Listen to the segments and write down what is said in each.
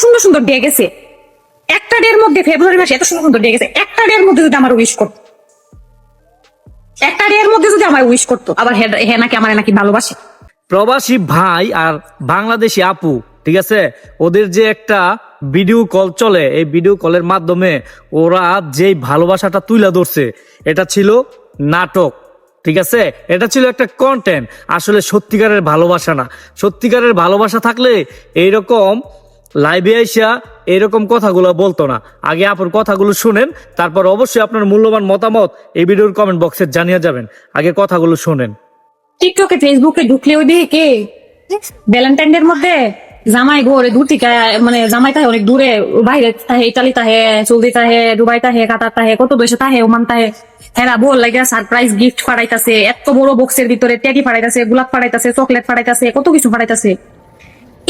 সুন্দর সুন্দর দিয়ে গেছে, একটা ডের মধ্যে ফেব্রুয়ারি মাসে এত সুন্দর সুন্দর দিয়ে গেছে, একটা ডের মধ্যে যদি আমার উইশ করতো, একটা ডের মধ্যে যদি আমার উইশ করতো, আবার হে নাকি আমার নাকি ভালোবাসে। প্রবাসী ভাই আর বাংলাদেশি আপু, ঠিক আছে, ওদের যে একটা ভিডিও কল চলে, এই ভিডিও কলের মাধ্যমে ওরা যেই ভালোবাসাটা তুলে ধরছে, এটা ছিল নাটক, ঠিক আছে, এটা ছিল একটা কন্টেন্ট। আসলে সত্যিকারের ভালোবাসা না। সত্যিকারের ভালোবাসা থাকলে এইরকম লাইভে আইসা এরকম কথাগুলো বলতো না। আগে আপুর কথাগুলো শুনেন, তারপর অবশ্যই আপনার মূল্যবান মতামত এই ভিডিওর কমেন্ট বক্সে জানিয়ে যাবেন। আগে কথাগুলো শুনেন। টিকটকে ফেসবুকে ঢুকলে ওই দিকে কে ভ্যালেন্টাইন ডের মধ্যে জামাই ঘরে দূর থেকে, মানে জামাই তাহে অনেক দূরে, বাইরে তাহে, ইটালি তাহে, সৌদি তাহে, দুবাই তাহে, কাতার তাহে, কত দেশে তাহে, ওমান তাহে, হেরা বল লাগে সারপ্রাইজ গিফট ফাড়াইতাছে, এত বড় বক্সের ভিতরে টেডি ফাড়াইতাছে, গোলাপ ফাড়াইতাছে, চকলেট ফাড়াইতাছে, কত কিছু ফাড়াইতাছে।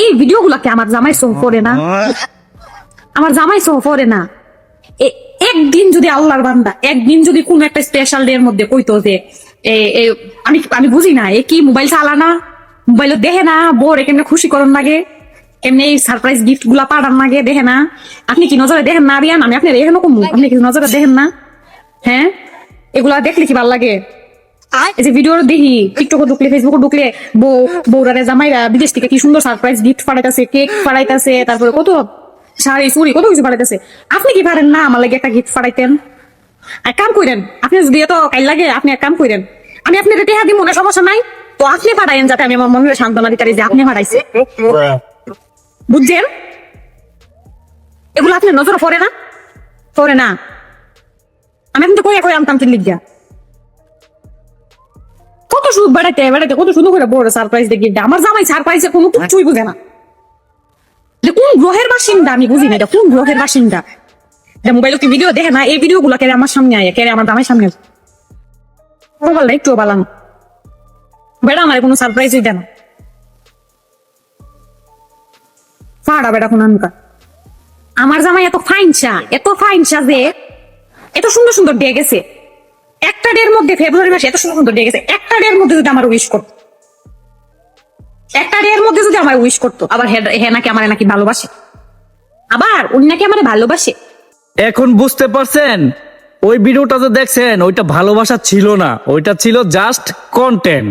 এই ভিডিও গুলাকে আমার জামাই সহ করে না, আমার জামাই সহ করে না। একদিন যদি আল্লাহর বান্দা একদিন যদি কোন একটা স্পেশাল ডে এর মধ্যে কইতো যে আমি আমি বুঝি না, এ কি মোবাইল চালা না, মোবাইল দেখে না, বোর কেমনে খুশি করন লাগে, এমনি সারপ্রাইজ গিফট গুলা পাঠান লাগে, দেখে না। আপনি কি নজরে দেখেন না রিয়ান? আমি আপনার এখানে কমু, আপনি কি নজরে দেখেন না? হ্যাঁ, এগুলা দেখলে কি ভাল লাগে? এই যে ভিডিও দেখি টিকটকে ঢুকলে, ফেসবুকে ঢুকলে, বউরারে জামাইরা বিদেশ থেকে কি সুন্দর সারপ্রাইজ গিফট পাঠাইতেছে, কেক পাঠাইতেছে, তারপরে কত শাড়ি চুড়ি কত কিছু পাঠাইতেছে। আপনি কি পারেন না আমার লাগে একটা গিফট পাঠাইতেন? এক কাম করেন, আপনি যদি এত কাল লাগে, আপনি এক কাম করেন, আমি আপনার টেহা দিই, মনে সমস্যা নাই, তো আপনি পাঠাইন, যাতে আমি আমার মনের সান্ত্বনা দিতে পারি যে আপনি পাঠাইছে। বুঝছেন? এগুলো আপনার নজরে পড়ে না, পড়ে না। আমি কিন্তু কয়ে কয়ে আনতাম লিখিয়া, কত সুদ বেড়াইতে বেড়াইতে কত সুন্দর করে বড় সারপ্রাইজ দেখি। আমার জামাই সারপ্রাইজে কোনো কিছুই বুঝে না, কোন গ্রহের বাসিন্দা আমি বুঝি না, এটা কোন গ্রহের বাসিন্দা। মোবাইল কি ভিডিও দেখে না, এই ভিডিও গুলা কেড়ে আমার সামনে আয়, কেড়ে আমার জামাই সামনে মোবাইল একটু বালানো, বেড়া আমার কোনো সারপ্রাইজই দেয় না। ফাড়া বেড়া কোন আনকা। আমার জামাই এত ফাইনসা যে এত সুন্দর সুন্দর দিয়ে গেছে, একটা ডের মধ্যে ফেব্রুয়ারি মাসে এত সুন্দর সুন্দর দিয়ে গেছে, একটা ডের মধ্যে যদি আমার উইশ করতো, একটা ডের মধ্যে যদি আমার উইশ করতো, আবার হে নাকি আমার নাকি ভালোবাসে, আবার উনি নাকি আমার ভালোবাসে। এখন বুঝতে পারছেন? ওই ভিডিওটা যে দেখছেন, ওইটা ভালোবাসা ছিল না, ওইটা ছিল জাস্ট কন্টেন্ট।